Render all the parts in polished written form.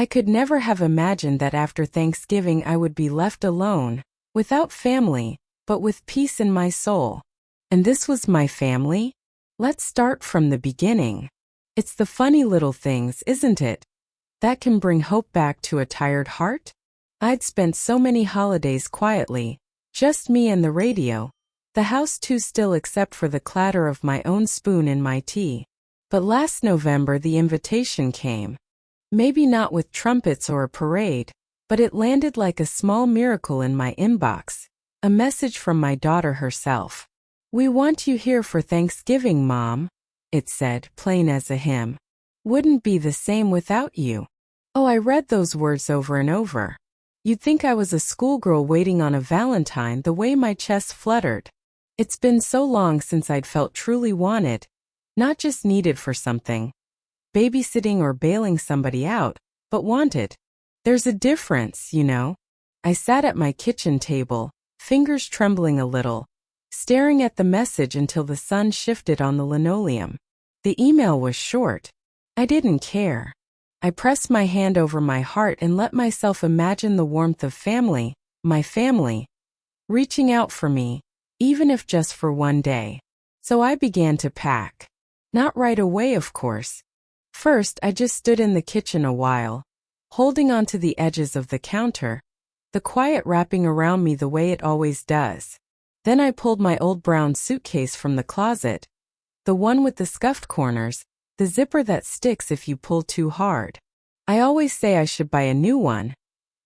I could never have imagined that after Thanksgiving I would be left alone, without family, but with peace in my soul. And this was my family? Let's start from the beginning. It's the funny little things, isn't it, that can bring hope back to a tired heart? I'd spent so many holidays quietly, just me and the radio, the house too still except for the clatter of my own spoon in my tea. But last November the invitation came. Maybe not with trumpets or a parade, but it landed like a small miracle in my inbox. A message from my daughter herself. "We want you here for Thanksgiving, Mom," it said, plain as a hymn. "Wouldn't be the same without you." Oh, I read those words over and over. You'd think I was a schoolgirl waiting on a Valentine the way my chest fluttered. It's been so long since I'd felt truly wanted, not just needed for something, babysitting or bailing somebody out, but wanted. There's a difference, you know. I sat at my kitchen table, fingers trembling a little, staring at the message until the sun shifted on the linoleum. The email was short. I didn't care. I pressed my hand over my heart and let myself imagine the warmth of family, my family, reaching out for me, even if just for one day. So I began to pack. Not right away, of course. First, I just stood in the kitchen a while, holding onto the edges of the counter, the quiet wrapping around me the way it always does. Then I pulled my old brown suitcase from the closet, the one with the scuffed corners, the zipper that sticks if you pull too hard. I always say I should buy a new one,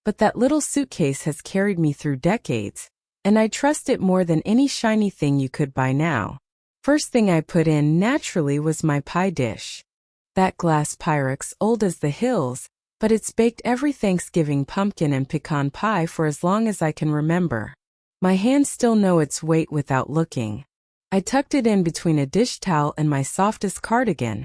but that little suitcase has carried me through decades, and I trust it more than any shiny thing you could buy now. First thing I put in, naturally, was my pie dish. That glass Pyrex, old as the hills, but it's baked every Thanksgiving pumpkin and pecan pie for as long as I can remember. My hands still know its weight without looking. I tucked it in between a dish towel and my softest cardigan,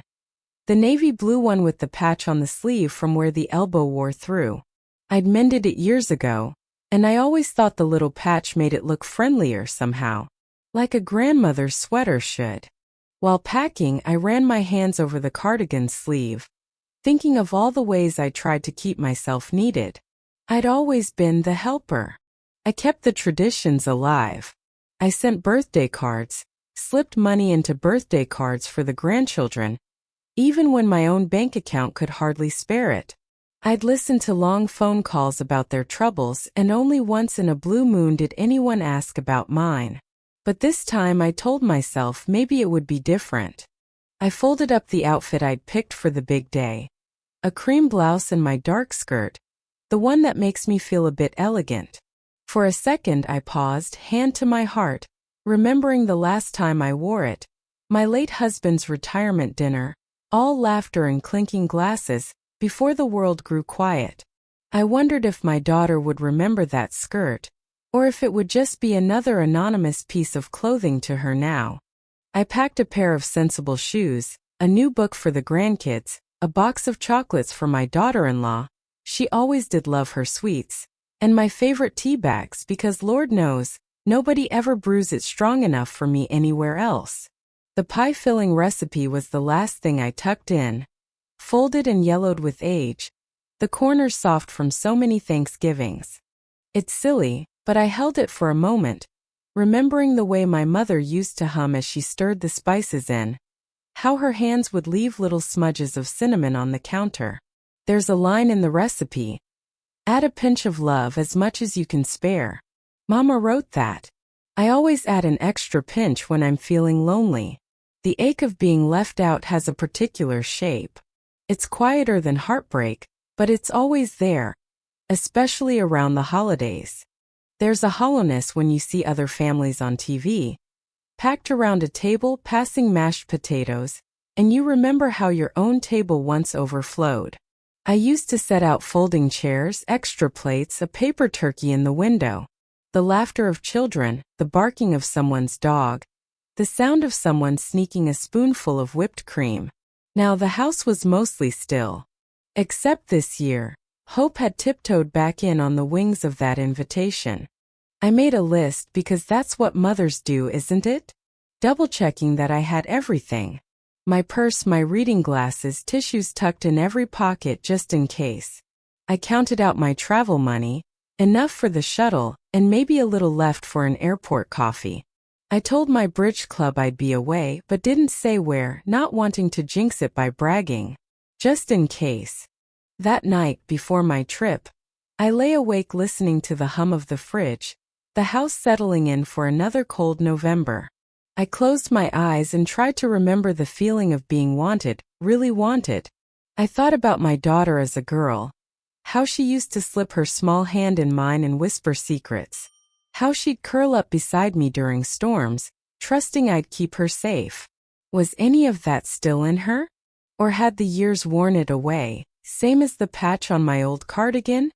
the navy blue one with the patch on the sleeve from where the elbow wore through. I'd mended it years ago, and I always thought the little patch made it look friendlier somehow, like a grandmother's sweater should. While packing, I ran my hands over the cardigan sleeve, thinking of all the ways I tried to keep myself needed. I'd always been the helper. I kept the traditions alive. I sent birthday cards, slipped money into birthday cards for the grandchildren, even when my own bank account could hardly spare it. I'd listen to long phone calls about their troubles, and only once in a blue moon did anyone ask about mine. But this time I told myself maybe it would be different. I folded up the outfit I'd picked for the big day. A cream blouse and my dark skirt, the one that makes me feel a bit elegant. For a second I paused, hand to my heart, remembering the last time I wore it, my late husband's retirement dinner, all laughter and clinking glasses, before the world grew quiet. I wondered if my daughter would remember that skirt, or if it would just be another anonymous piece of clothing to her now. I packed a pair of sensible shoes, a new book for the grandkids, a box of chocolates for my daughter-in-law, she always did love her sweets, and my favorite tea bags because Lord knows, nobody ever brews it strong enough for me anywhere else. The pie filling recipe was the last thing I tucked in, folded and yellowed with age, the corners soft from so many Thanksgivings. It's silly, but I held it for a moment, remembering the way my mother used to hum as she stirred the spices in, how her hands would leave little smudges of cinnamon on the counter. There's a line in the recipe, "Add a pinch of love as much as you can spare." Mama wrote that. I always add an extra pinch when I'm feeling lonely. The ache of being left out has a particular shape. It's quieter than heartbreak, but it's always there, especially around the holidays. There's a hollowness when you see other families on TV, packed around a table passing mashed potatoes, and you remember how your own table once overflowed. I used to set out folding chairs, extra plates, a paper turkey in the window, the laughter of children, the barking of someone's dog, the sound of someone sneaking a spoonful of whipped cream. Now the house was mostly still. Except this year, hope had tiptoed back in on the wings of that invitation. I made a list because that's what mothers do, isn't it? Double-checking that I had everything. My purse, my reading glasses, tissues tucked in every pocket just in case. I counted out my travel money, enough for the shuttle, and maybe a little left for an airport coffee. I told my bridge club I'd be away but didn't say where, not wanting to jinx it by bragging. Just in case. That night, before my trip, I lay awake listening to the hum of the fridge, the house settling in for another cold November. I closed my eyes and tried to remember the feeling of being wanted, really wanted. I thought about my daughter as a girl. How she used to slip her small hand in mine and whisper secrets. How she'd curl up beside me during storms, trusting I'd keep her safe. Was any of that still in her? Or had the years worn it away, same as the patch on my old cardigan?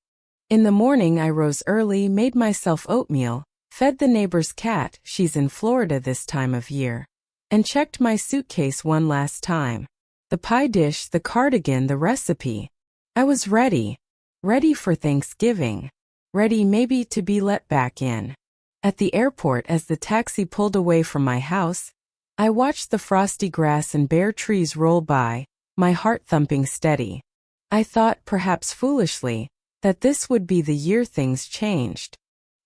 In the morning I rose early, made myself oatmeal, fed the neighbor's cat, she's in Florida this time of year, and checked my suitcase one last time. The pie dish, the cardigan, the recipe. I was ready. Ready for Thanksgiving. Ready maybe to be let back in. At the airport, as the taxi pulled away from my house, I watched the frosty grass and bare trees roll by, my heart thumping steady. I thought, perhaps foolishly, that this would be the year things changed.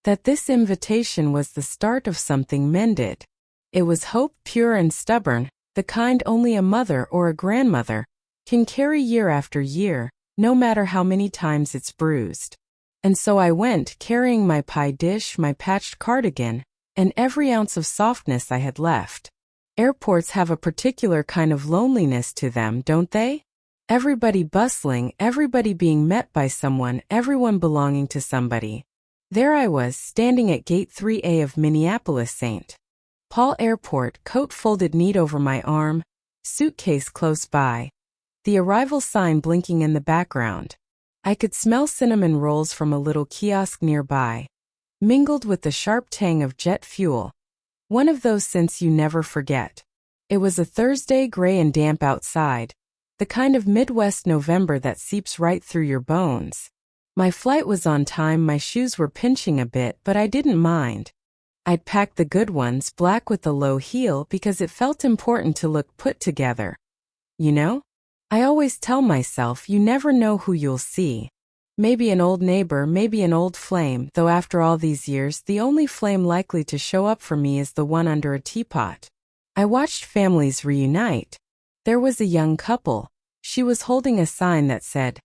That this invitation was the start of something mended. It was hope, pure and stubborn, the kind only a mother or a grandmother can carry year after year, no matter how many times it's bruised. And so I went, carrying my pie dish, my patched cardigan, and every ounce of softness I had left. Airports have a particular kind of loneliness to them, don't they? Everybody bustling, everybody being met by someone, everyone belonging to somebody. There I was, standing at Gate 3A of Minneapolis-St. Paul Airport, coat folded neat over my arm, suitcase close by. The arrival sign blinking in the background. I could smell cinnamon rolls from a little kiosk nearby, mingled with the sharp tang of jet fuel. One of those scents you never forget. It was a Thursday, gray and damp outside, the kind of Midwest November that seeps right through your bones. My flight was on time, my shoes were pinching a bit, but I didn't mind. I'd packed the good ones, black with a low heel, because it felt important to look put together. You know? I always tell myself you never know who you'll see. Maybe an old neighbor, maybe an old flame, though after all these years, the only flame likely to show up for me is the one under a teapot. I watched families reunite. There was a young couple. She was holding a sign that said,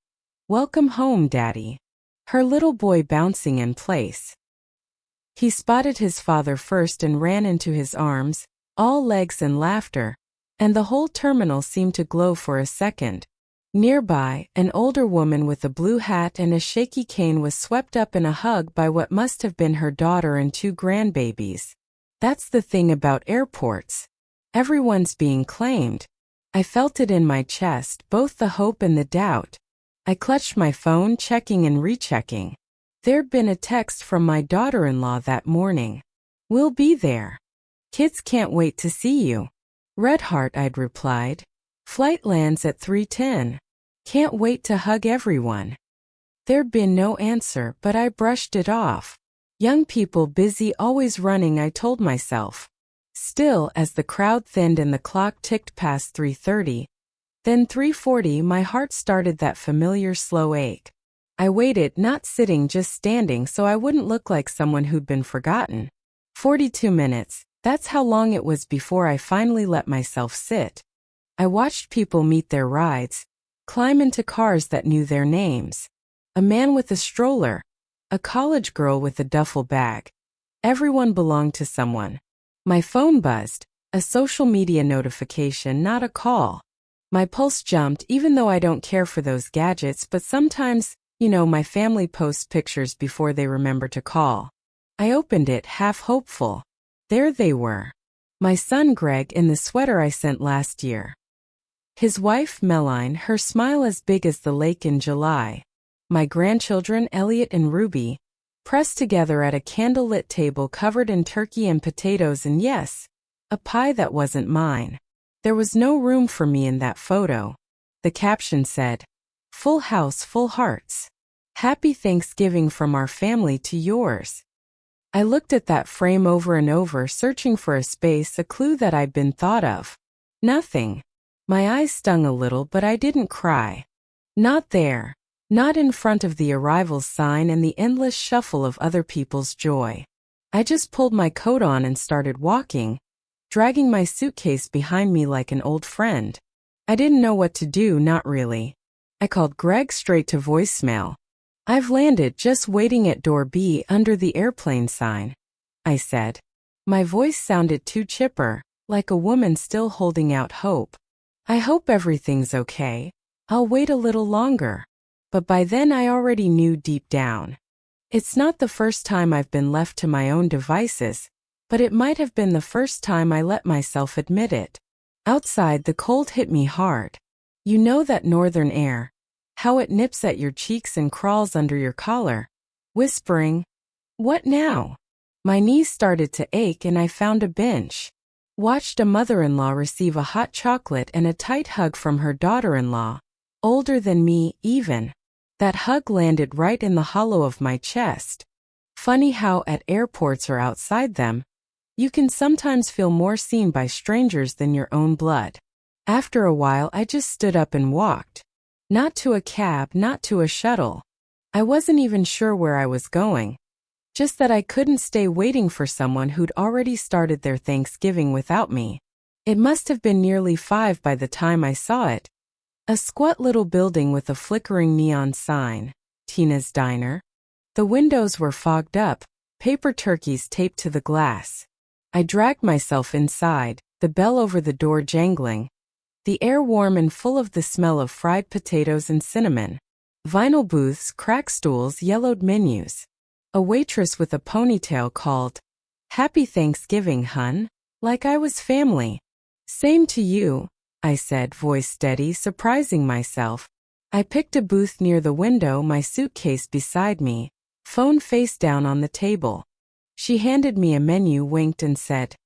"Welcome home, Daddy." Her little boy bouncing in place. He spotted his father first and ran into his arms, all legs and laughter, and the whole terminal seemed to glow for a second. Nearby, an older woman with a blue hat and a shaky cane was swept up in a hug by what must have been her daughter and two grandbabies. That's the thing about airports. Everyone's being claimed. I felt it in my chest, both the hope and the doubt. I clutched my phone, checking and rechecking. There'd been a text from my daughter-in-law that morning. "We'll be there. Kids can't wait to see you." "Red heart," I'd replied. "Flight lands at 3:10. Can't wait to hug everyone." There'd been no answer, but I brushed it off. Young people busy, always running, I told myself. Still, as the crowd thinned and the clock ticked past 3:30, then 3:40, my heart started that familiar slow ache. I waited, not sitting, just standing, so I wouldn't look like someone who'd been forgotten. 42 minutes, that's how long it was before I finally let myself sit. I watched people meet their rides, climb into cars that knew their names. A man with a stroller, a college girl with a duffel bag. Everyone belonged to someone. My phone buzzed, a social media notification, not a call. My pulse jumped, even though I don't care for those gadgets, but sometimes, my family posts pictures before they remember to call. I opened it, half hopeful. There they were. My son Greg in the sweater I sent last year. His wife Meline, her smile as big as the lake in July. My grandchildren Elliot and Ruby, pressed together at a candlelit table covered in turkey and potatoes and yes, a pie that wasn't mine. There was no room for me in that photo. The caption said, "Full house, full hearts. Happy Thanksgiving from our family to yours." I looked at that frame over and over, searching for a space, a clue that I'd been thought of. Nothing. My eyes stung a little, but I didn't cry. Not there. Not in front of the arrivals sign and the endless shuffle of other people's joy. I just pulled my coat on and started walking, dragging my suitcase behind me like an old friend. I didn't know what to do, not really. I called Greg straight to voicemail. "I've landed, just waiting at door B under the airplane sign," I said. My voice sounded too chipper, like a woman still holding out hope. "I hope everything's okay. I'll wait a little longer." But by then I already knew deep down. It's not the first time I've been left to my own devices, but it might have been the first time I let myself admit it. Outside, the cold hit me hard. You know that northern air, how it nips at your cheeks and crawls under your collar, whispering, "What now?" My knees started to ache and I found a bench. Watched a mother-in-law receive a hot chocolate and a tight hug from her daughter-in-law, older than me, even. That hug landed right in the hollow of my chest. Funny how at airports or outside them, you can sometimes feel more seen by strangers than your own blood. After a while I just stood up and walked. Not to a cab, not to a shuttle. I wasn't even sure where I was going. Just that I couldn't stay waiting for someone who'd already started their Thanksgiving without me. It must have been nearly 5 by the time I saw it. A squat little building with a flickering neon sign, Tina's Diner. The windows were fogged up, paper turkeys taped to the glass. I dragged myself inside, the bell over the door jangling. The air warm and full of the smell of fried potatoes and cinnamon. Vinyl booths, crack stools, yellowed menus. A waitress with a ponytail called, "Happy Thanksgiving, hun," like I was family. "Same to you," I said, voice steady, surprising myself. I picked a booth near the window, my suitcase beside me, phone face down on the table. She handed me a menu, winked and said,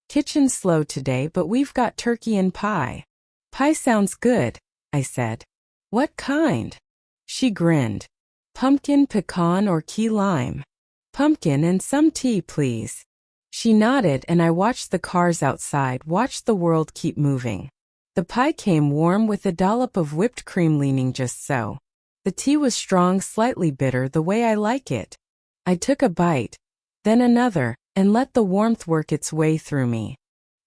"Kitchen slow today, but we've got turkey and pie." "Pie sounds good," I said. "What kind?" She grinned. "Pumpkin, pecan, or key lime?" "Pumpkin and some tea, please." She nodded and I watched the cars outside, watched the world keep moving. The pie came warm with a dollop of whipped cream leaning just so. The tea was strong, slightly bitter, the way I like it. I took a bite, then another, and let the warmth work its way through me.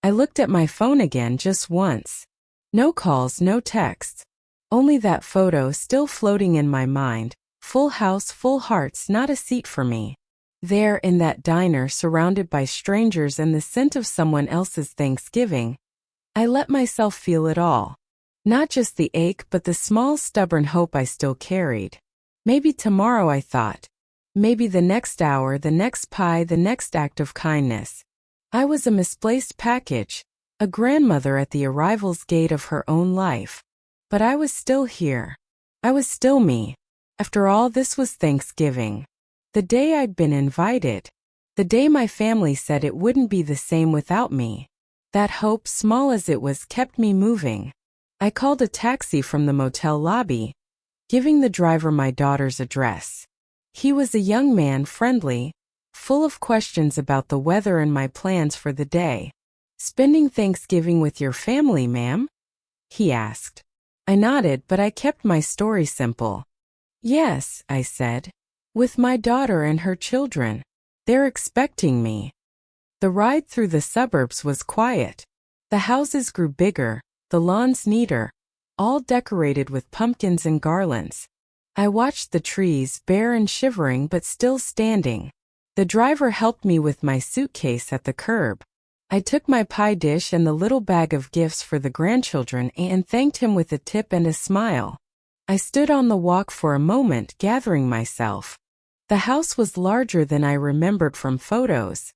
I looked at my phone again just once. No calls, no texts. Only that photo still floating in my mind. Full house, full hearts, not a seat for me. There in that diner, surrounded by strangers and the scent of someone else's Thanksgiving, I let myself feel it all. Not just the ache, but the small, stubborn hope I still carried. Maybe tomorrow, I thought. Maybe the next hour, the next pie, the next act of kindness. I was a misplaced package, a grandmother at the arrival's gate of her own life. But I was still here. I was still me. After all, this was Thanksgiving. The day I'd been invited. The day my family said it wouldn't be the same without me. That hope, small as it was, kept me moving. I called a taxi from the motel lobby, giving the driver my daughter's address. He was a young man, friendly, full of questions about the weather and my plans for the day. "Spending Thanksgiving with your family, ma'am?" he asked. I nodded, but I kept my story simple. "Yes," I said. "With my daughter and her children. They're expecting me." The ride through the suburbs was quiet. The houses grew bigger, the lawns neater, all decorated with pumpkins and garlands. I watched the trees, bare and shivering but still standing. The driver helped me with my suitcase at the curb. I took my pie dish and the little bag of gifts for the grandchildren and thanked him with a tip and a smile. I stood on the walk for a moment, gathering myself. The house was larger than I remembered from photos.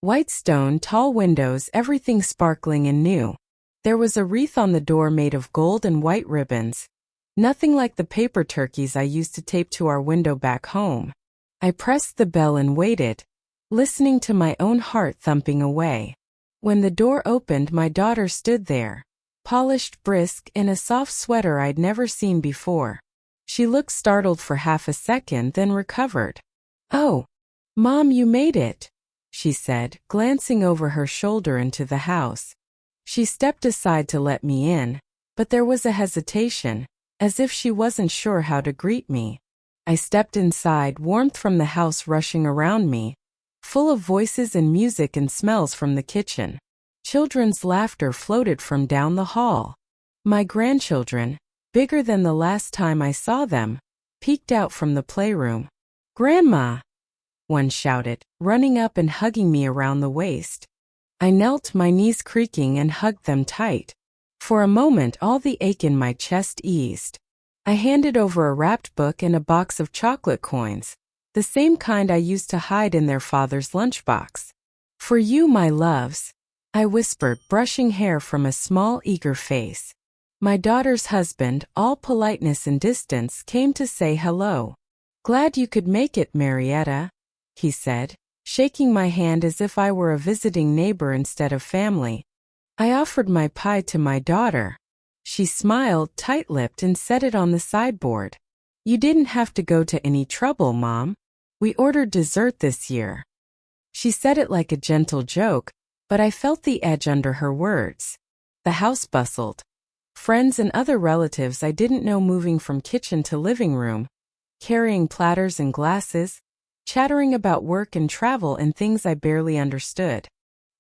White stone, tall windows, everything sparkling and new. There was a wreath on the door made of gold and white ribbons. Nothing like the paper turkeys I used to tape to our window back home. I pressed the bell and waited, listening to my own heart thumping away. When the door opened, my daughter stood there, polished, brisk, in a soft sweater I'd never seen before. She looked startled for half a second, then recovered. "Oh, Mom, you made it," she said, glancing over her shoulder into the house. She stepped aside to let me in, but there was a hesitation, as if she wasn't sure how to greet me. I stepped inside, warmth from the house rushing around me, full of voices and music and smells from the kitchen. Children's laughter floated from down the hall. My grandchildren, bigger than the last time I saw them, peeked out from the playroom. "Grandma!" one shouted, running up and hugging me around the waist. I knelt, my knees creaking, and hugged them tight. For a moment all the ache in my chest eased. I handed over a wrapped book and a box of chocolate coins, the same kind I used to hide in their father's lunchbox. "For you, my loves," I whispered, brushing hair from a small, eager face. My daughter's husband, all politeness and distance, came to say hello. "Glad you could make it, Marietta," he said, shaking my hand as if I were a visiting neighbor instead of family. I offered my pie to my daughter. She smiled, tight-lipped, and set it on the sideboard. "You didn't have to go to any trouble, Mom. We ordered dessert this year." She said it like a gentle joke, but I felt the edge under her words. The house bustled. Friends and other relatives I didn't know moving from kitchen to living room, carrying platters and glasses, chattering about work and travel and things I barely understood.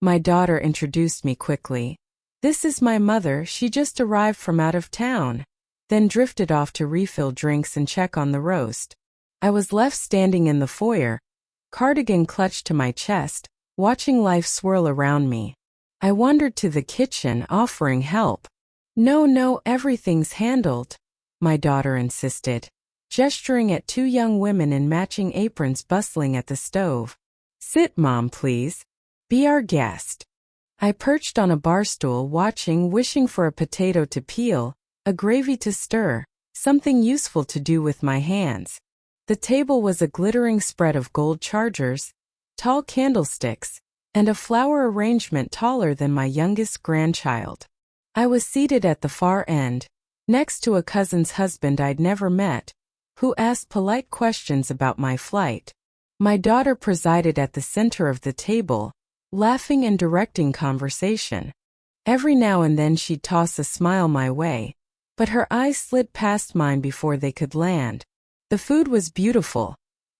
My daughter introduced me quickly. "This is my mother, she just arrived from out of town," then drifted off to refill drinks and check on the roast. I was left standing in the foyer, cardigan clutched to my chest, watching life swirl around me. I wandered to the kitchen, offering help. No, everything's handled," my daughter insisted, gesturing at two young women in matching aprons bustling at the stove. "Sit, Mom, please. Be our guest." I perched on a bar stool, watching, wishing for a potato to peel, a gravy to stir, something useful to do with my hands. The table was a glittering spread of gold chargers, tall candlesticks, and a flower arrangement taller than my youngest grandchild. I was seated at the far end, next to a cousin's husband I'd never met, who asked polite questions about my flight. My daughter presided at the center of the table, laughing and directing conversation. Every now and then she'd toss a smile my way, but her eyes slid past mine before they could land. The food was beautiful.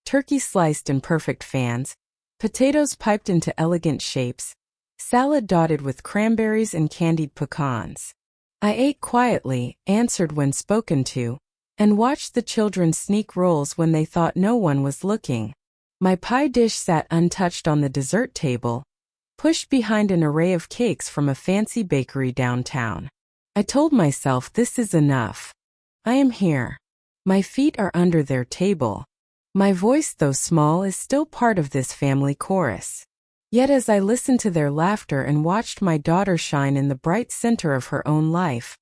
Turkey sliced in perfect fans, potatoes piped into elegant shapes, salad dotted with cranberries and candied pecans. I ate quietly, answered when spoken to, and watched the children sneak rolls when they thought no one was looking. My pie dish sat untouched on the dessert table, pushed behind an array of cakes from a fancy bakery downtown. I told myself, this is enough. I am here. My feet are under their table. My voice, though small, is still part of this family chorus. Yet as I listened to their laughter and watched my daughter shine in the bright center of her own life,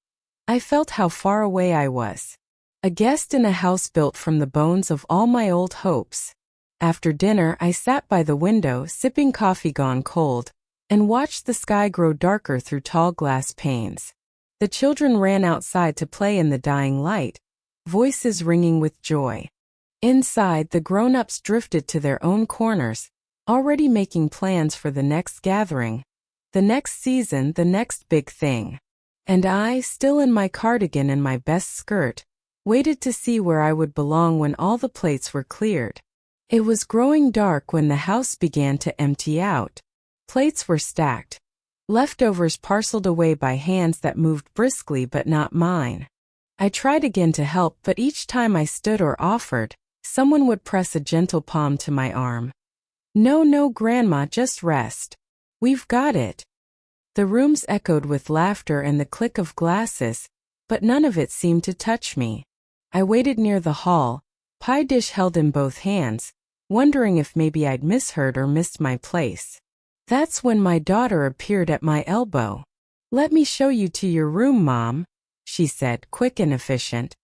I felt how far away I was. A guest in a house built from the bones of all my old hopes. After dinner, I sat by the window, sipping coffee gone cold, and watched the sky grow darker through tall glass panes. The children ran outside to play in the dying light, voices ringing with joy. Inside, the grown-ups drifted to their own corners, already making plans for the next gathering, the next season, the next big thing. And I, still in my cardigan and my best skirt, waited to see where I would belong when all the plates were cleared. It was growing dark when the house began to empty out. Plates were stacked, leftovers parceled away by hands that moved briskly but not mine. I tried again to help, but each time I stood or offered, someone would press a gentle palm to my arm. No, Grandma, just rest. We've got it." The rooms echoed with laughter and the click of glasses, but none of it seemed to touch me. I waited near the hall, pie dish held in both hands, wondering if maybe I'd misheard or missed my place. That's when my daughter appeared at my elbow. "Let me show you to your room, Mom," she said, quick and efficient.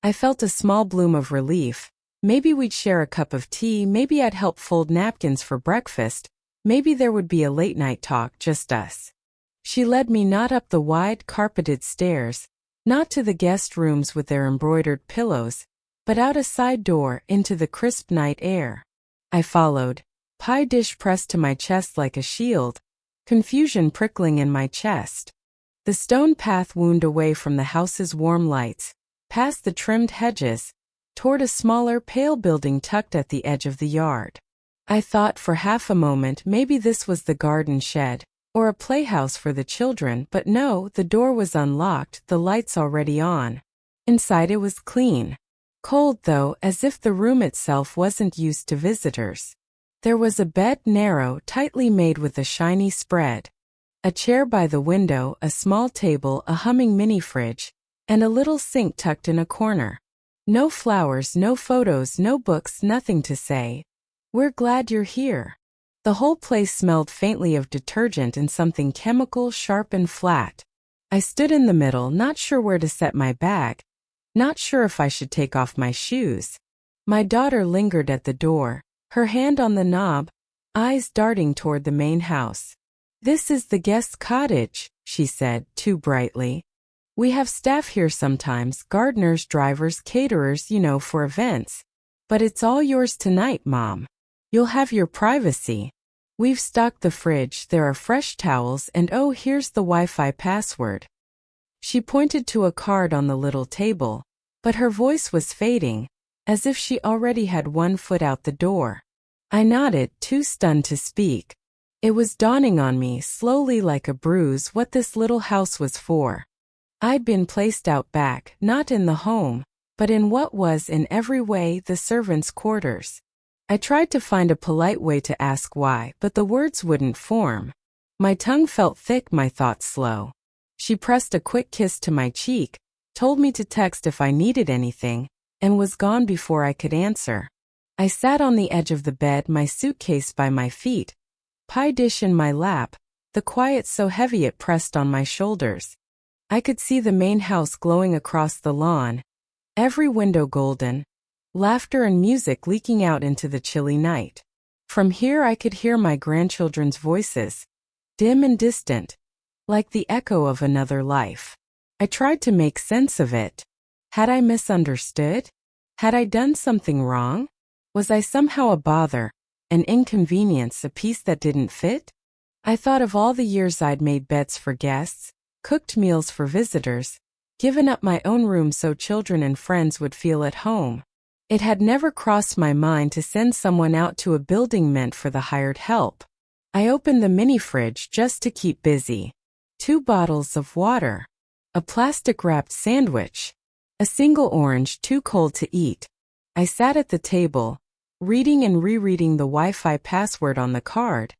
I felt a small bloom of relief. Maybe we'd share a cup of tea, maybe I'd help fold napkins for breakfast, maybe there would be a late-night talk, just us. She led me not up the wide, carpeted stairs, not to the guest rooms with their embroidered pillows, but out a side door into the crisp night air. I followed, pie dish pressed to my chest like a shield, confusion prickling in my chest. The stone path wound away from the house's warm lights, past the trimmed hedges, toward a smaller, pale building tucked at the edge of the yard. I thought for half a moment maybe this was the garden shed, or a playhouse for the children, but no, the door was unlocked, the lights already on. Inside it was clean. Cold though, as if the room itself wasn't used to visitors. There was a bed, narrow, tightly made with a shiny spread. A chair by the window, a small table, a humming mini-fridge, and a little sink tucked in a corner. No flowers, no photos, no books, nothing to say, "We're glad you're here." The whole place smelled faintly of detergent and something chemical, sharp and flat. I stood in the middle, not sure where to set my bag, not sure if I should take off my shoes. My daughter lingered at the door, her hand on the knob, eyes darting toward the main house. "This is the guest cottage," she said, too brightly. "We have staff here sometimes, gardeners, drivers, caterers, for events. But it's all yours tonight, Mom. You'll have your privacy. We've stocked the fridge, there are fresh towels, and oh, here's the Wi-Fi password." She pointed to a card on the little table, but her voice was fading, as if she already had one foot out the door. I nodded, too stunned to speak. It was dawning on me, slowly like a bruise, what this little house was for. I'd been placed out back, not in the home, but in what was in every way the servants' quarters. I tried to find a polite way to ask why, but the words wouldn't form. My tongue felt thick, my thoughts slow. She pressed a quick kiss to my cheek, told me to text if I needed anything, and was gone before I could answer. I sat on the edge of the bed, my suitcase by my feet, pie dish in my lap, the quiet so heavy it pressed on my shoulders. I could see the main house glowing across the lawn, every window golden, laughter and music leaking out into the chilly night. From here I could hear my grandchildren's voices, dim and distant, like the echo of another life. I tried to make sense of it. Had I misunderstood? Had I done something wrong? Was I somehow a bother, an inconvenience, a piece that didn't fit? I thought of all the years I'd made beds for guests, cooked meals for visitors, given up my own room so children and friends would feel at home. It had never crossed my mind to send someone out to a building meant for the hired help. I opened the mini-fridge just to keep busy. 2 bottles of water, a plastic-wrapped sandwich, a single orange too cold to eat. I sat at the table, reading and rereading the Wi-Fi password on the card,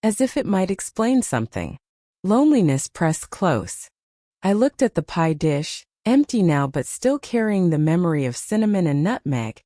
as if it might explain something. Loneliness pressed close. I looked at the pie dish, empty now but still carrying the memory of cinnamon and nutmeg,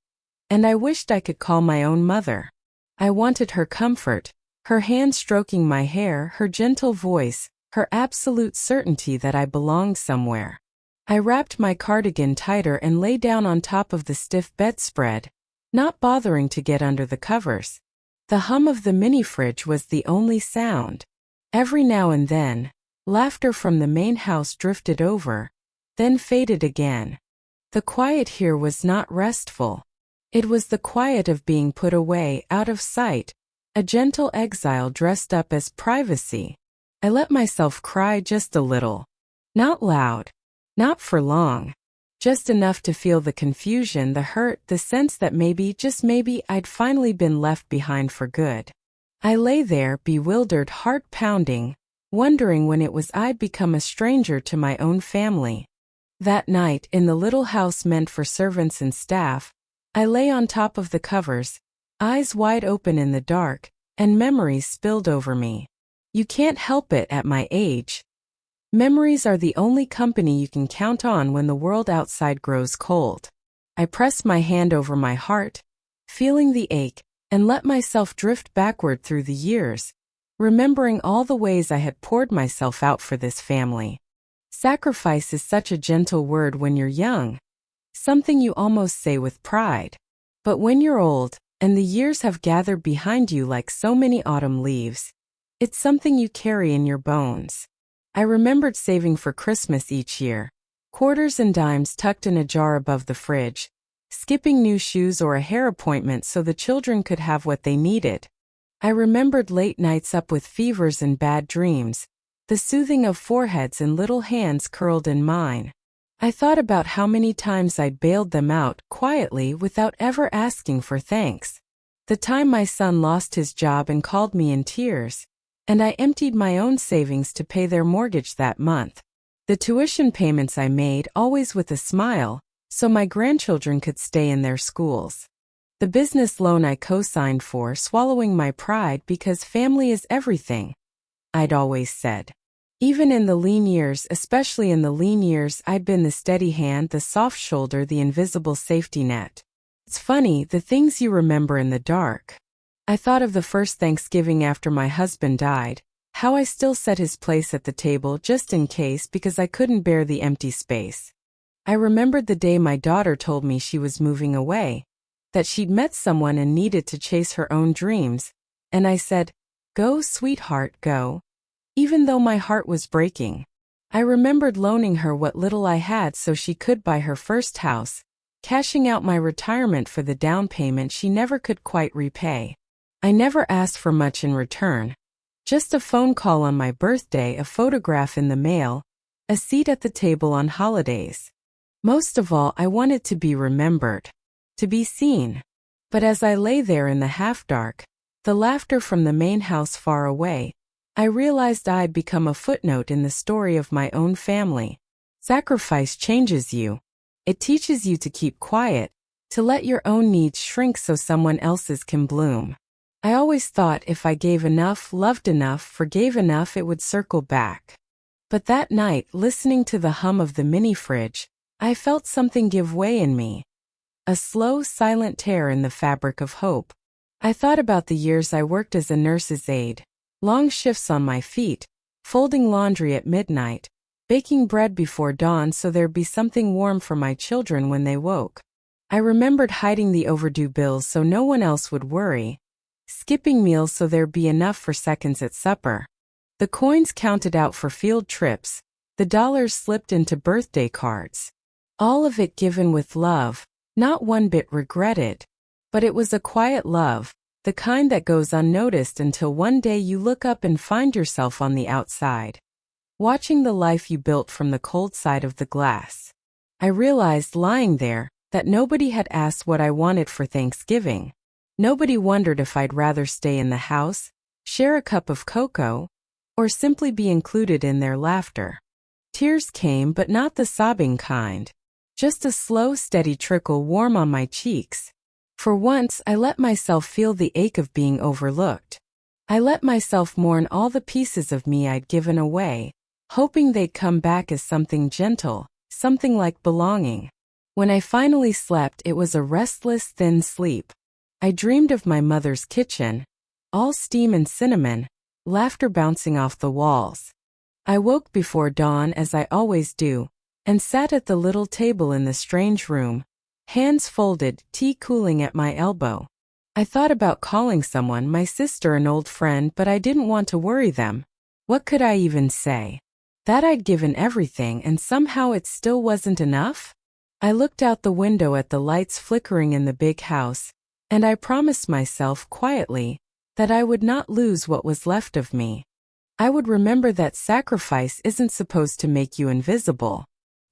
and I wished I could call my own mother. I wanted her comfort, her hand stroking my hair, her gentle voice, her absolute certainty that I belonged somewhere. I wrapped my cardigan tighter and lay down on top of the stiff bedspread, not bothering to get under the covers. The hum of the mini-fridge was the only sound. Every now and then, laughter from the main house drifted over, then faded again. The quiet here was not restful. It was the quiet of being put away, out of sight, a gentle exile dressed up as privacy. I let myself cry just a little. Not loud, not for long, just enough to feel the confusion, the hurt, the sense that maybe, just maybe, I'd finally been left behind for good. I lay there, bewildered, heart pounding, wondering when it was I'd become a stranger to my own family. That night, in the little house meant for servants and staff, I lay on top of the covers, eyes wide open in the dark, and memories spilled over me. You can't help it at my age. Memories are the only company you can count on when the world outside grows cold. I pressed my hand over my heart, feeling the ache, and let myself drift backward through the years, remembering all the ways I had poured myself out for this family. Sacrifice is such a gentle word when you're young, something you almost say with pride. But when you're old, and the years have gathered behind you like so many autumn leaves, it's something you carry in your bones. I remembered saving for Christmas each year, quarters and dimes tucked in a jar above the fridge, skipping new shoes or a hair appointment so the children could have what they needed. I remembered late nights up with fevers and bad dreams, the soothing of foreheads and little hands curled in mine. I thought about how many times I'd bailed them out quietly without ever asking for thanks. The time my son lost his job and called me in tears, and I emptied my own savings to pay their mortgage that month. The tuition payments I made, always with a smile, so my grandchildren could stay in their schools. The business loan I co-signed for, swallowing my pride because family is everything, I'd always said. Even in the lean years, especially in the lean years, I'd been the steady hand, the soft shoulder, the invisible safety net. It's funny, the things you remember in the dark. I thought of the first Thanksgiving after my husband died, how I still set his place at the table just in case because I couldn't bear the empty space. I remembered the day my daughter told me she was moving away, that she'd met someone and needed to chase her own dreams, and I said, "Go, sweetheart, go." Even though my heart was breaking. I remembered loaning her what little I had so she could buy her first house, cashing out my retirement for the down payment she never could quite repay. I never asked for much in return. Just a phone call on my birthday, a photograph in the mail, a seat at the table on holidays. Most of all, I wanted to be remembered, to be seen. But as I lay there in the half-dark, the laughter from the main house far away, I realized I'd become a footnote in the story of my own family. Sacrifice changes you. It teaches you to keep quiet, to let your own needs shrink so someone else's can bloom. I always thought if I gave enough, loved enough, forgave enough, it would circle back. But that night, listening to the hum of the mini fridge, I felt something give way in me. A slow, silent tear in the fabric of hope. I thought about the years I worked as a nurse's aide. Long shifts on my feet, folding laundry at midnight, baking bread before dawn so there'd be something warm for my children when they woke. I remembered hiding the overdue bills so no one else would worry, skipping meals so there'd be enough for seconds at supper. The coins counted out for field trips, the dollars slipped into birthday cards. All of it given with love, not one bit regretted. But it was a quiet love, the kind that goes unnoticed until one day you look up and find yourself on the outside, watching the life you built from the cold side of the glass. I realized lying there that nobody had asked what I wanted for Thanksgiving. Nobody wondered if I'd rather stay in the house, share a cup of cocoa, or simply be included in their laughter. Tears came, but not the sobbing kind. Just a slow, steady trickle warm on my cheeks. For once, I let myself feel the ache of being overlooked. I let myself mourn all the pieces of me I'd given away, hoping they'd come back as something gentle, something like belonging. When I finally slept, it was a restless, thin sleep. I dreamed of my mother's kitchen, all steam and cinnamon, laughter bouncing off the walls. I woke before dawn as I always do, and sat at the little table in the strange room, hands folded, tea cooling at my elbow. I thought about calling someone, my sister, an old friend, but I didn't want to worry them. What could I even say? That I'd given everything and somehow it still wasn't enough? I looked out the window at the lights flickering in the big house, and I promised myself quietly that I would not lose what was left of me. I would remember that sacrifice isn't supposed to make you invisible.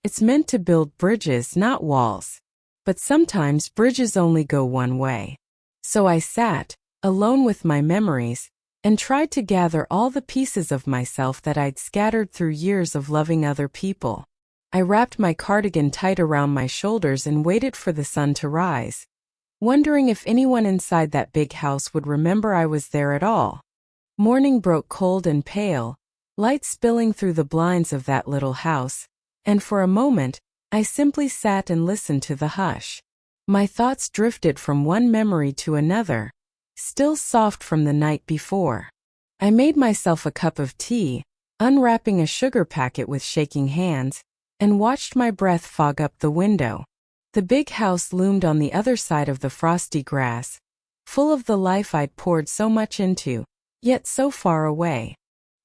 It's meant to build bridges, not walls. But sometimes bridges only go one way. So I sat, alone with my memories, and tried to gather all the pieces of myself that I'd scattered through years of loving other people. I wrapped my cardigan tight around my shoulders and waited for the sun to rise, wondering if anyone inside that big house would remember I was there at all. Morning broke cold and pale, light spilling through the blinds of that little house, and for a moment, I simply sat and listened to the hush. My thoughts drifted from one memory to another, still soft from the night before. I made myself a cup of tea, unwrapping a sugar packet with shaking hands, and watched my breath fog up the window. The big house loomed on the other side of the frosty grass, full of the life I'd poured so much into, yet so far away.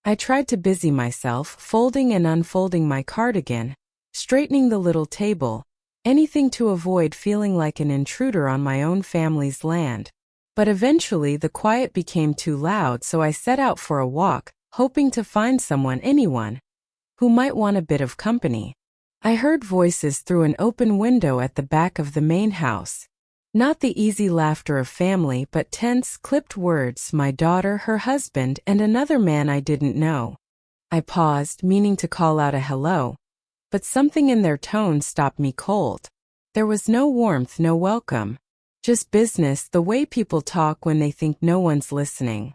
I tried to busy myself, folding and unfolding my cardigan, straightening the little table, anything to avoid feeling like an intruder on my own family's land. But eventually the quiet became too loud, so I set out for a walk, hoping to find someone, anyone, who might want a bit of company. I heard voices through an open window at the back of the main house. Not the easy laughter of family, but tense, clipped words, my daughter, her husband, and another man I didn't know. I paused, meaning to call out a hello, but something in their tone stopped me cold. There was no warmth, no welcome. Just business, the way people talk when they think no one's listening.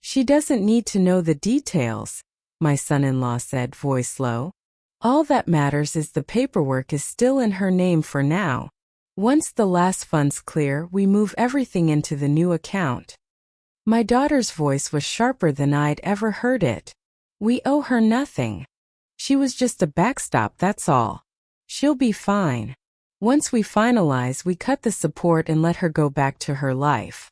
She doesn't need to know the details, my son-in-law said, voice low. All that matters is the paperwork is still in her name for now. Once the last funds clear, we move everything into the new account. My daughter's voice was sharper than I'd ever heard it. We owe her nothing. She was just a backstop, that's all. She'll be fine. Once we finalize, we cut the support and let her go back to her life.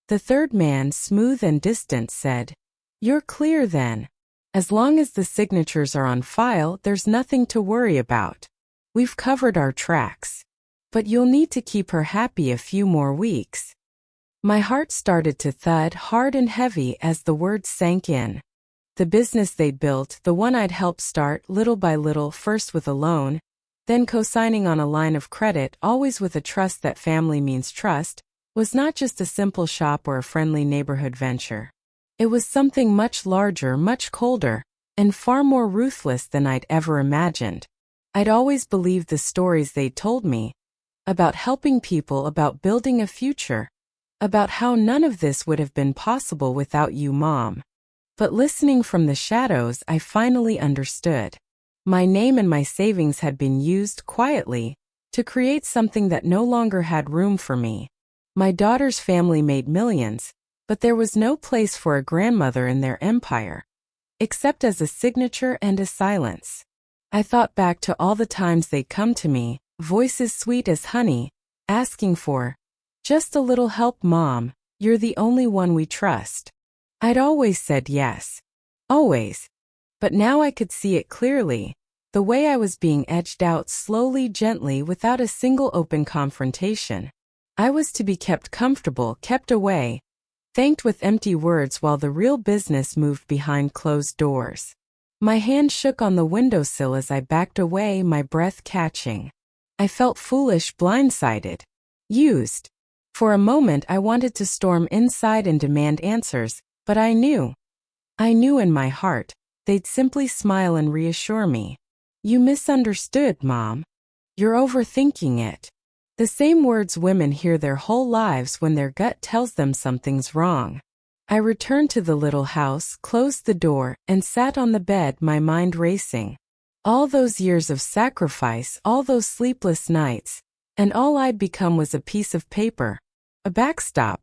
The third man, smooth and distant, said, "You're clear then. As long as the signatures are on file, there's nothing to worry about. We've covered our tracks. But you'll need to keep her happy a few more weeks." My heart started to thud hard and heavy as the words sank in. The business they built, the one I'd helped start little by little, first with a loan, then co-signing on a line of credit, always with a trust that family means trust, was not just a simple shop or a friendly neighborhood venture. It was something much larger, much colder, and far more ruthless than I'd ever imagined. I'd always believed the stories they'd told me, about helping people, about building a future, about how none of this would have been possible without you, Mom. But listening from the shadows, I finally understood. My name and my savings had been used quietly to create something that no longer had room for me. My daughter's family made millions, but there was no place for a grandmother in their empire, except as a signature and a silence. I thought back to all the times they'd come to me, voices sweet as honey, asking for just a little help. Mom, you're the only one we trust. I'd always said yes. Always. But now I could see it clearly, the way I was being edged out slowly, gently, without a single open confrontation. I was to be kept comfortable, kept away, thanked with empty words while the real business moved behind closed doors. My hand shook on the windowsill as I backed away, my breath catching. I felt foolish, blindsided, used. For a moment I wanted to storm inside and demand answers, but I knew in my heart, they'd simply smile and reassure me. "You misunderstood, Mom. You're overthinking it." The same words women hear their whole lives when their gut tells them something's wrong. I returned to the little house, closed the door, and sat on the bed, my mind racing. All those years of sacrifice, all those sleepless nights, and all I'd become was a piece of paper, a backstop.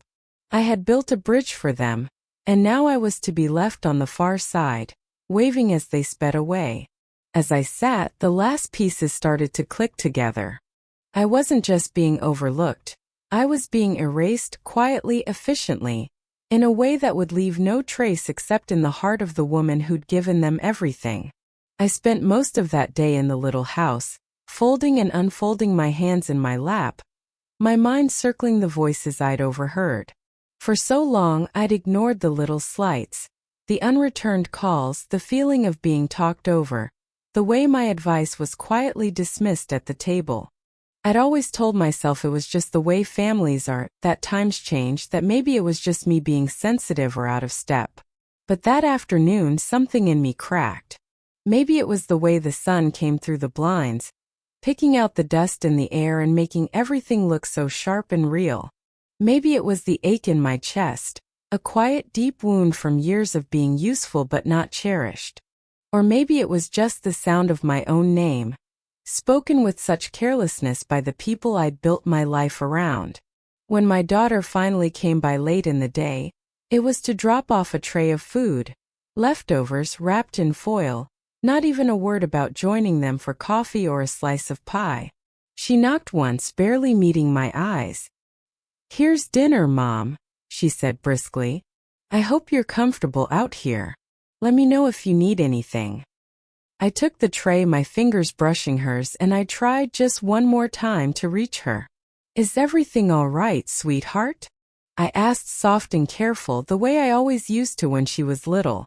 I had built a bridge for them, and now I was to be left on the far side, waving as they sped away. As I sat, the last pieces started to click together. I wasn't just being overlooked. I was being erased quietly, efficiently, in a way that would leave no trace except in the heart of the woman who'd given them everything. I spent most of that day in the little house, folding and unfolding my hands in my lap, my mind circling the voices I'd overheard. For so long I'd ignored the little slights, the unreturned calls, the feeling of being talked over, the way my advice was quietly dismissed at the table. I'd always told myself it was just the way families are, that times change, that maybe it was just me being sensitive or out of step. But that afternoon something in me cracked. Maybe it was the way the sun came through the blinds, picking out the dust in the air and making everything look so sharp and real. Maybe it was the ache in my chest, a quiet, deep wound from years of being useful but not cherished. Or maybe it was just the sound of my own name, spoken with such carelessness by the people I'd built my life around. When my daughter finally came by late in the day, it was to drop off a tray of food, leftovers wrapped in foil, not even a word about joining them for coffee or a slice of pie. She knocked once, barely meeting my eyes. "Here's dinner, Mom," she said briskly. "I hope you're comfortable out here. Let me know if you need anything." I took the tray, my fingers brushing hers, and I tried just one more time to reach her. "Is everything all right, sweetheart?" I asked, soft and careful, the way I always used to when she was little.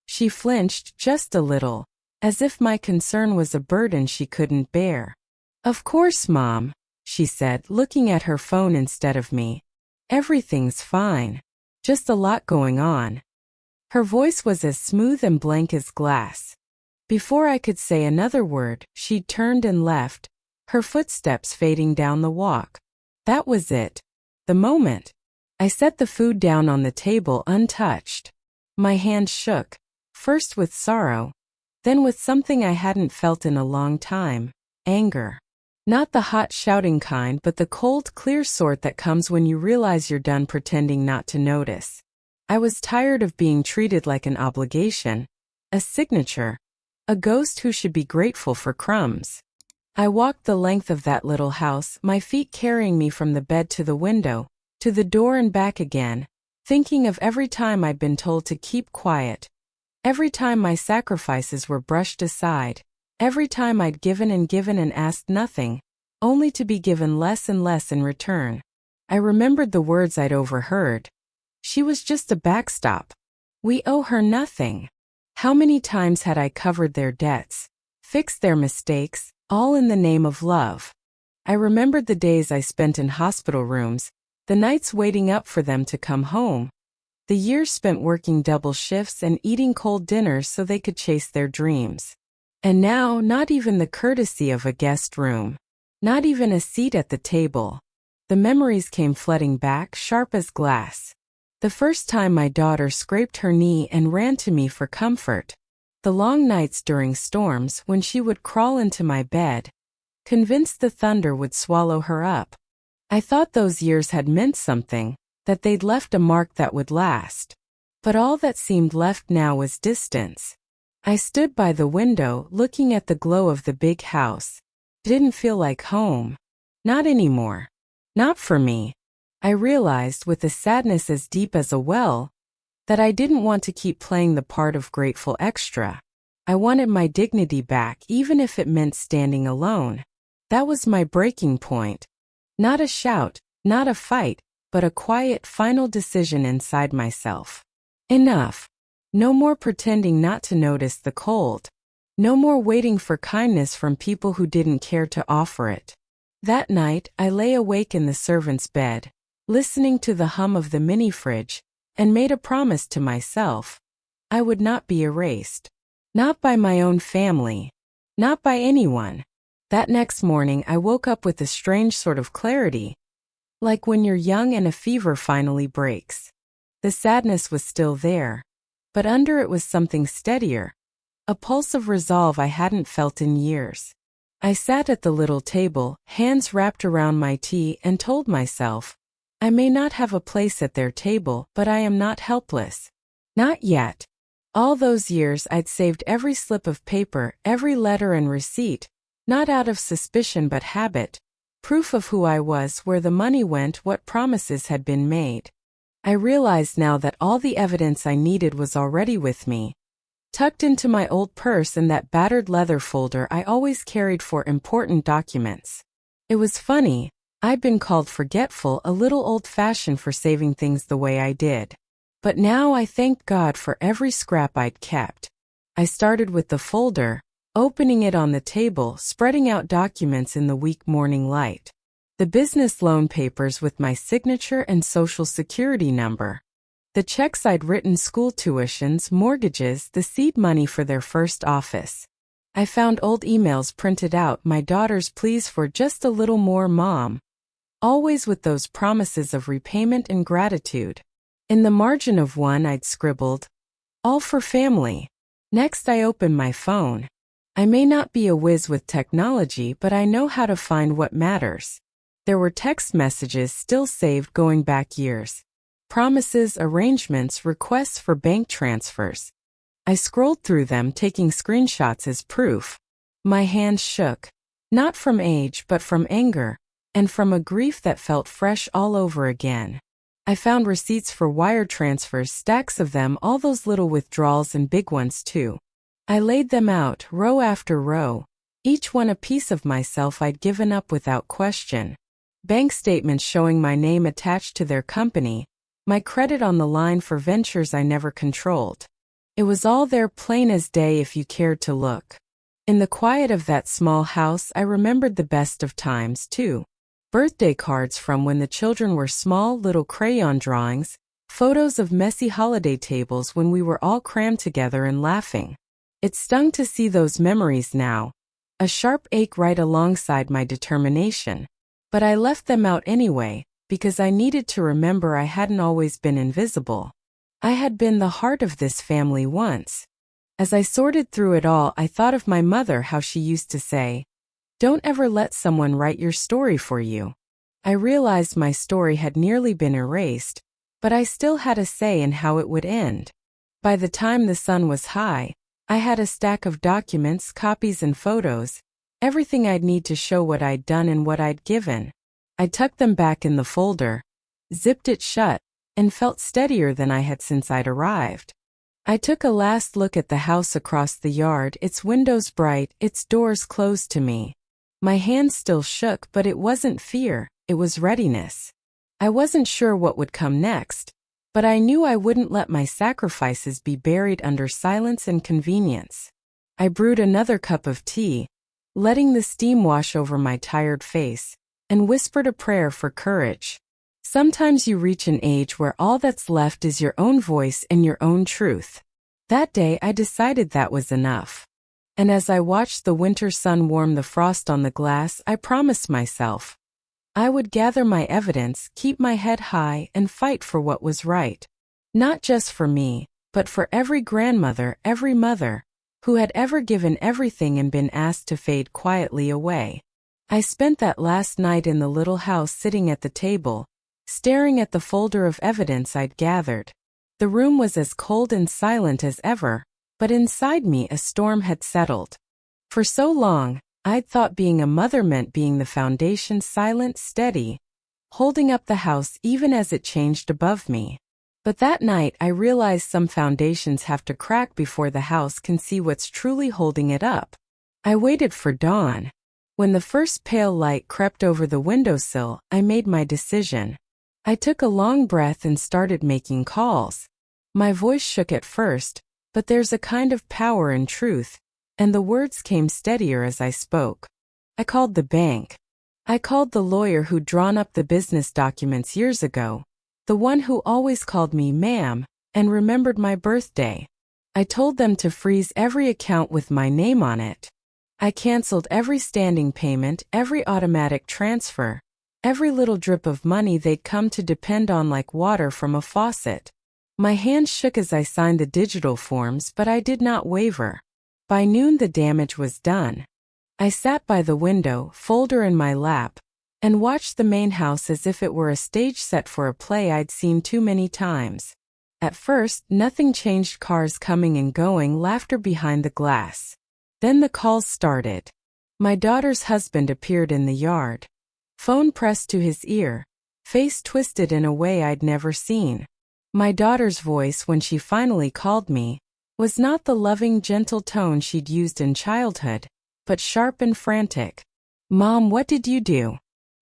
She flinched just a little, as if my concern was a burden she couldn't bear. "Of course, Mom," she said, looking at her phone instead of me. "Everything's fine. Just a lot going on." Her voice was as smooth and blank as glass. Before I could say another word, she'd turned and left, her footsteps fading down the walk. That was it. The moment. I set the food down on the table untouched. My hands shook, first with sorrow, then with something I hadn't felt in a long time, anger. Not the hot shouting kind, but the cold, clear sort that comes when you realize you're done pretending not to notice. I was tired of being treated like an obligation, a signature, a ghost who should be grateful for crumbs. I walked the length of that little house, my feet carrying me from the bed to the window, to the door and back again, thinking of every time I'd been told to keep quiet, every time my sacrifices were brushed aside, every time I'd given and asked nothing, only to be given less and less in return. I remembered the words I'd overheard. She was just a backstop. We owe her nothing. How many times had I covered their debts, fixed their mistakes, all in the name of love? I remembered the days I spent in hospital rooms, the nights waiting up for them to come home, the years spent working double shifts and eating cold dinners so they could chase their dreams. And now, not even the courtesy of a guest room, not even a seat at the table. The memories came flooding back, sharp as glass. The first time my daughter scraped her knee and ran to me for comfort. The long nights during storms when she would crawl into my bed, convinced the thunder would swallow her up. I thought those years had meant something, that they'd left a mark that would last. But all that seemed left now was distance. I stood by the window, looking at the glow of the big house. It didn't feel like home. Not anymore. Not for me. I realized, with a sadness as deep as a well, that I didn't want to keep playing the part of grateful extra. I wanted my dignity back, even if it meant standing alone. That was my breaking point. Not a shout, not a fight, but a quiet, final decision inside myself. Enough. No more pretending not to notice the cold. No more waiting for kindness from people who didn't care to offer it. That night, I lay awake in the servant's bed, listening to the hum of the mini-fridge, and made a promise to myself. I would not be erased. Not by my own family. Not by anyone. That next morning I woke up with a strange sort of clarity. Like when you're young and a fever finally breaks. The sadness was still there. But under it was something steadier. A pulse of resolve I hadn't felt in years. I sat at the little table, hands wrapped around my tea, and told myself, I may not have a place at their table, but I am not helpless. Not yet. All those years I'd saved every slip of paper, every letter and receipt, not out of suspicion but habit, proof of who I was, where the money went, what promises had been made. I realized now that all the evidence I needed was already with me, tucked into my old purse in that battered leather folder I always carried for important documents. It was funny. I'd been called forgetful, a little old-fashioned for saving things the way I did. But now I thanked God for every scrap I'd kept. I started with the folder, opening it on the table, spreading out documents in the weak morning light. The business loan papers with my signature and social security number. The checks I'd written, school tuitions, mortgages, the seed money for their first office. I found old emails printed out, my daughter's pleas for just a little more, Mom. Always with those promises of repayment and gratitude. In the margin of one I'd scribbled, all for family. Next I opened my phone. I may not be a whiz with technology, but I know how to find what matters. There were text messages still saved going back years. Promises, arrangements, requests for bank transfers. I scrolled through them, taking screenshots as proof. My hands shook. Not from age, but from anger. And from a grief that felt fresh all over again. I found receipts for wire transfers, stacks of them, all those little withdrawals and big ones too. I laid them out, row after row, each one a piece of myself I'd given up without question. Bank statements showing my name attached to their company, my credit on the line for ventures I never controlled. It was all there plain as day if you cared to look. In the quiet of that small house, I remembered the best of times, too. Birthday cards from when the children were small, little crayon drawings, photos of messy holiday tables when we were all crammed together and laughing. It stung to see those memories now, a sharp ache right alongside my determination. But I left them out anyway, because I needed to remember I hadn't always been invisible. I had been the heart of this family once. As I sorted through it all, I thought of my mother, how she used to say, "Don't ever let someone write your story for you." I realized my story had nearly been erased, but I still had a say in how it would end. By the time the sun was high, I had a stack of documents, copies and photos, everything I'd need to show what I'd done and what I'd given. I tucked them back in the folder, zipped it shut, and felt steadier than I had since I'd arrived. I took a last look at the house across the yard, its windows bright, its doors closed to me. My hands still shook, but it wasn't fear, it was readiness. I wasn't sure what would come next, but I knew I wouldn't let my sacrifices be buried under silence and convenience. I brewed another cup of tea, letting the steam wash over my tired face, and whispered a prayer for courage. Sometimes you reach an age where all that's left is your own voice and your own truth. That day I decided that was enough. And as I watched the winter sun warm the frost on the glass, I promised myself I would gather my evidence, keep my head high, and fight for what was right. Not just for me, but for every grandmother, every mother, who had ever given everything and been asked to fade quietly away. I spent that last night in the little house sitting at the table, staring at the folder of evidence I'd gathered. The room was as cold and silent as ever, but inside me a storm had settled. For so long, I'd thought being a mother meant being the foundation, silent, steady, holding up the house even as it changed above me. But that night I realized some foundations have to crack before the house can see what's truly holding it up. I waited for dawn. When the first pale light crept over the windowsill, I made my decision. I took a long breath and started making calls. My voice shook at first, but there's a kind of power in truth, and the words came steadier as I spoke. I called the bank. I called the lawyer who'd drawn up the business documents years ago, the one who always called me ma'am, and remembered my birthday. I told them to freeze every account with my name on it. I canceled every standing payment, every automatic transfer, every little drip of money they'd come to depend on like water from a faucet. My hands shook as I signed the digital forms, but I did not waver. By noon the damage was done. I sat by the window, folder in my lap, and watched the main house as if it were a stage set for a play I'd seen too many times. At first, nothing changed, cars coming and going, laughter behind the glass. Then the calls started. My daughter's husband appeared in the yard. Phone pressed to his ear, face twisted in a way I'd never seen. My daughter's voice, when she finally called me, was not the loving, gentle tone she'd used in childhood, but sharp and frantic. "Mom, what did you do?"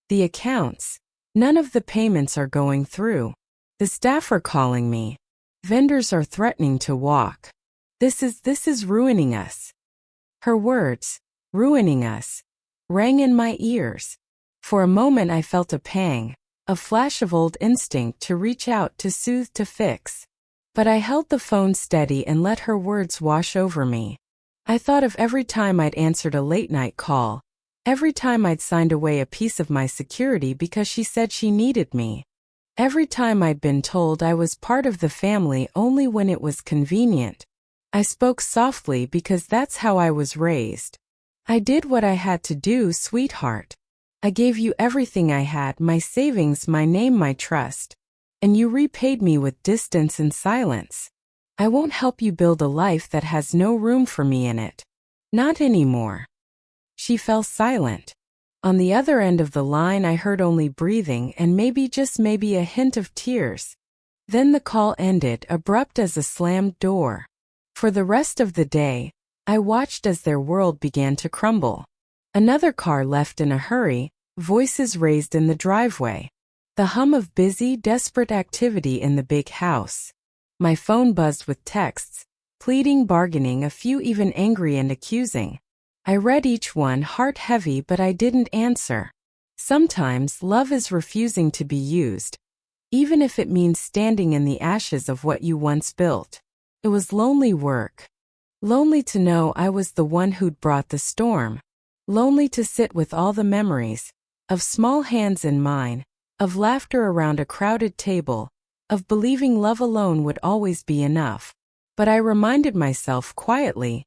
"The accounts. None of the payments are going through. The staff are calling me. Vendors are threatening to walk. This is ruining us." Her words, "ruining us," rang in my ears. For a moment I felt a pang, a flash of old instinct to reach out, to soothe, to fix. But I held the phone steady and let her words wash over me. I thought of every time I'd answered a late-night call, every time I'd signed away a piece of my security because she said she needed me. Every time I'd been told I was part of the family only when it was convenient. I spoke softly because that's how I was raised. "I did what I had to do, sweetheart. I gave you everything I had, my savings, my name, my trust. And you repaid me with distance and silence. I won't help you build a life that has no room for me in it. Not anymore." She fell silent. On the other end of the line I heard only breathing and maybe, just maybe, a hint of tears. Then the call ended, abrupt as a slammed door. For the rest of the day, I watched as their world began to crumble. Another car left in a hurry, voices raised in the driveway. The hum of busy, desperate activity in the big house. My phone buzzed with texts. pleading, bargaining, a few even angry and accusing. I read each one heart heavy, but I didn't answer. Sometimes love is refusing to be used, even if it means standing in the ashes of what you once built. It was lonely work. Lonely to know I was the one who'd brought the storm. Lonely to sit with all the memories, of small hands in mine, of laughter around a crowded table, of believing love alone would always be enough. But I reminded myself quietly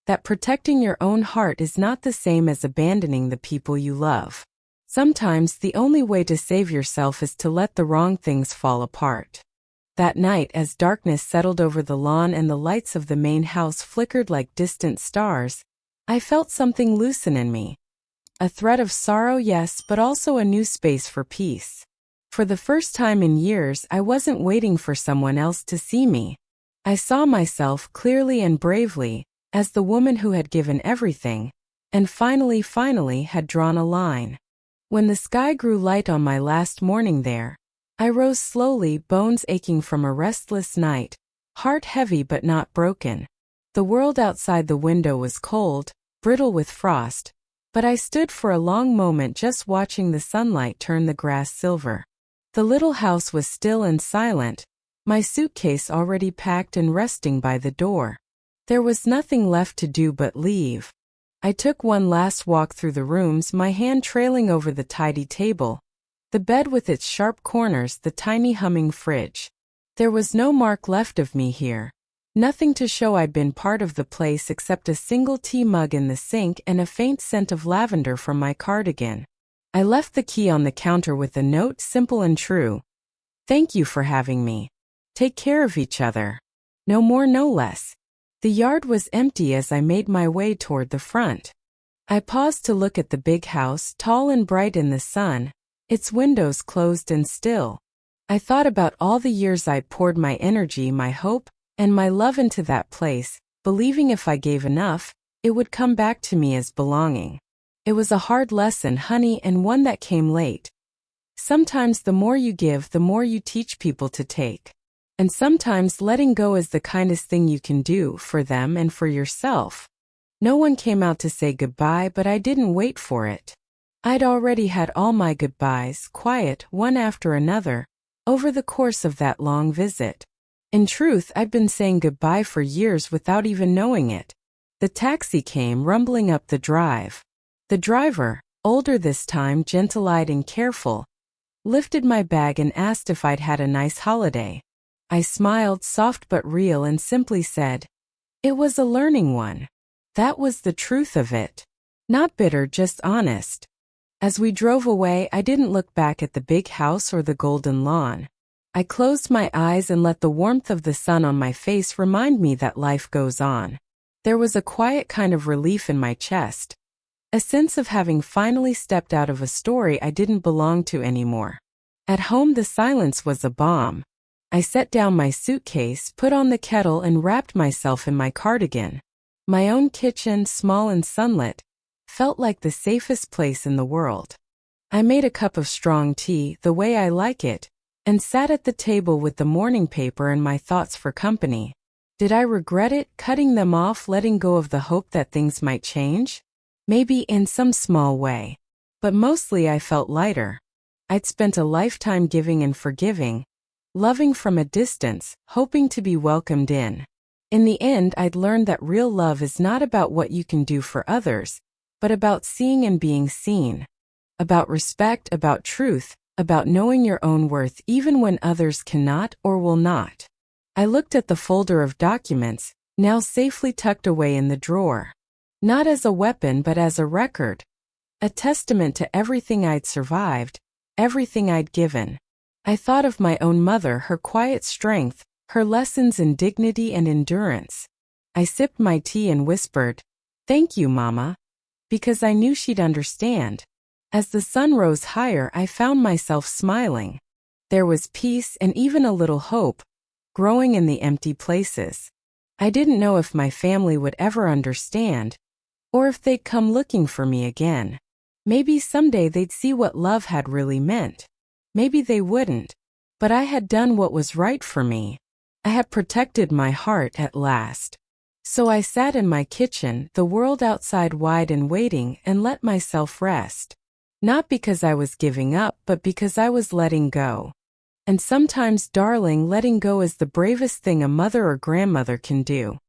that protecting your own heart is not the same as abandoning the people you love. Sometimes the only way to save yourself is to let the wrong things fall apart. That night, as darkness settled over the lawn and the lights of the main house flickered like distant stars, I felt something loosen in me. A thread of sorrow, yes, but also a new space for peace. For the first time in years, I wasn't waiting for someone else to see me. I saw myself clearly and bravely, as the woman who had given everything, and finally had drawn a line. When the sky grew light on my last morning there, I rose slowly, bones aching from a restless night, heart heavy but not broken. The world outside the window was cold, brittle with frost, but I stood for a long moment just watching the sunlight turn the grass silver. The little house was still and silent, my suitcase already packed and resting by the door. There was nothing left to do but leave. I took one last walk through the rooms, my hand trailing over the tidy table, the bed with its sharp corners, the tiny humming fridge. There was no mark left of me here. Nothing to show I'd been part of the place except a single tea mug in the sink and a faint scent of lavender from my cardigan. I left the key on the counter with a note, simple and true. Thank you for having me. Take care of each other. No more, no less. The yard was empty as I made my way toward the front. I paused to look at the big house, tall and bright in the sun, its windows closed and still. I thought about all the years I'd poured my energy, my hope, and my love into that place, believing if I gave enough, it would come back to me as belonging. It was a hard lesson, honey, and one that came late. Sometimes the more you give, the more you teach people to take. And sometimes letting go is the kindest thing you can do for them and for yourself. No one came out to say goodbye, but I didn't wait for it. I'd already had all my goodbyes, quiet, one after another, over the course of that long visit. In truth, I'd been saying goodbye for years without even knowing it. The taxi came rumbling up the drive. The driver, older this time, gentle-eyed and careful, lifted my bag and asked if I'd had a nice holiday. I smiled, soft but real, and simply said, "It was a learning one." That was the truth of it. Not bitter, just honest. As we drove away, I didn't look back at the big house or the golden lawn. I closed my eyes and let the warmth of the sun on my face remind me that life goes on. There was a quiet kind of relief in my chest, a sense of having finally stepped out of a story I didn't belong to anymore. At home, the silence was a balm. I set down my suitcase, put on the kettle, and wrapped myself in my cardigan. My own kitchen, small and sunlit, felt like the safest place in the world. I made a cup of strong tea, the way I like it, and sat at the table with the morning paper and my thoughts for company. Did I regret it, cutting them off, letting go of the hope that things might change? Maybe in some small way. But mostly I felt lighter. I'd spent a lifetime giving and forgiving, loving from a distance, hoping to be welcomed in. In the end, I'd learned that real love is not about what you can do for others, but about seeing and being seen. About respect, about truth, about knowing your own worth even when others cannot or will not. I looked at the folder of documents, now safely tucked away in the drawer. Not as a weapon but as a record. A testament to everything I'd survived, everything I'd given. I thought of my own mother, her quiet strength, her lessons in dignity and endurance. I sipped my tea and whispered, "Thank you, Mama," because I knew she'd understand. As the sun rose higher, I found myself smiling. There was peace and even a little hope, growing in the empty places. I didn't know if my family would ever understand, or if they'd come looking for me again. Maybe someday they'd see what love had really meant. Maybe they wouldn't. But I had done what was right for me. I had protected my heart at last. So I sat in my kitchen, the world outside wide and waiting, and let myself rest. Not because I was giving up, but because I was letting go. And sometimes, darling, letting go is the bravest thing a mother or grandmother can do.